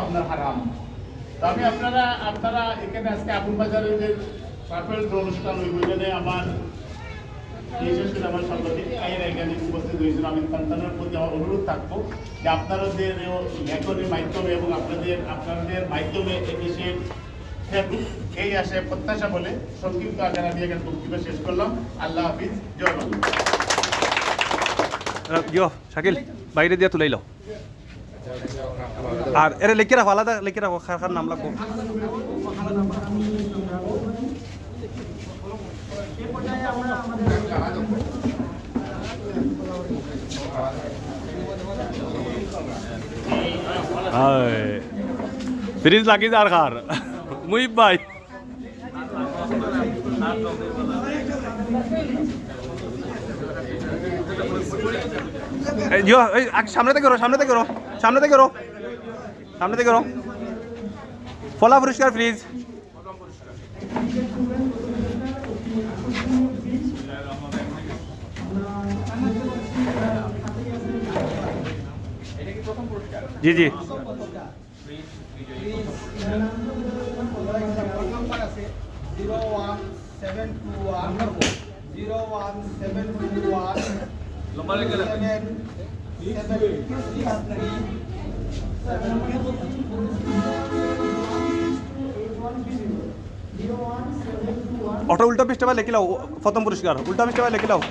আপনার হারাম। তো আমি আপনারা এখানে আজকে আবুল বাজারের যে সাফেল অনুষ্ঠান ওই বইখানে আমার বিশেষ করে আমার সঙ্গে আইয়ের এখানে উপস্থিত হয়েছিল। আমি সন্তানের প্রতি আমার অনুরোধ থাকবো যে আপনাদের লেখনের মাধ্যমে এবং আপনাদের মাধ্যমে দেশের এই আসে প্রত্যাশা বলে সংক্ষিপ্ত আকারে আমি এখানে বক্তব্য শেষ করলাম। আল্লাহ হাফিজ, জয় বাংলা। শাকিল বাইরে দিয়ে তুলাই লো আর এরে লিখে রাখো, আলাদা লিখে রাখো, খার নাম লাগবো। ফ্রিজ লাগি যার খার মুহিব ভাই সামনে থেকে ফলা পরিষ্কার ফ্রিজ। জি জি ওটা উল্টা পৃষ্ঠা লিখে লাও, প্রথম পুরস্কার উল্টা পৃষ্ঠা লিখে লাও।